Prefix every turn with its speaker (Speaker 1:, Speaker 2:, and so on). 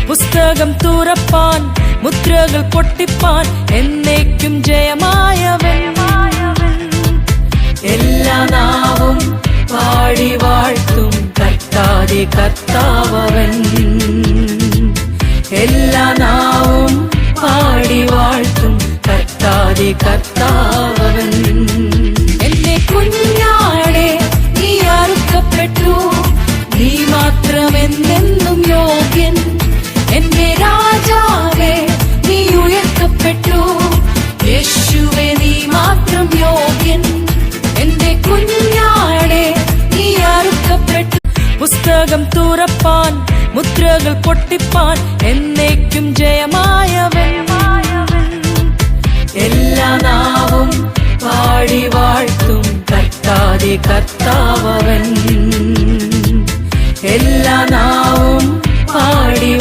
Speaker 1: പുസ്തകം തുറപ്പാൻ മുദ്രകൾ പൊട്ടിപ്പാൻ എന്നേക്കും ജയമായവൻ. എല്ലാ നാവും പാടി വാഴ്ത്തും കർത്താവേ കർത്താവൻ. എല്ലാ നാവും പാടി വാഴ്ത്തും കർത്താവേ കർത്താവൻ. എന്നെ കുഞ്ഞാടെ നീ അറുക്കപ്പെട്ടു, നീ മാത്രമെന്നെന്നും യോഗ്യൻ. എന്റെ രാജാവേ നീ ഉയർത്തപ്പെട്ടു, യേശുവേ നീ മാത്രം യോഗ്യൻ. എന്റെ കുഞ്ഞാടെ നീ അറുക്കപ്പെട്ടു, പുസ്തകം തുറപ്പാൻ മുദ്രകൾ പൊട്ടിപ്പാൻ എന്നേക്കും ജയമായവൻ. എല്ലാ നാവും പാടി വാഴ്ത്തും കർത്താവേ കർത്താവൻ. എല്ലാ നാവും പാടി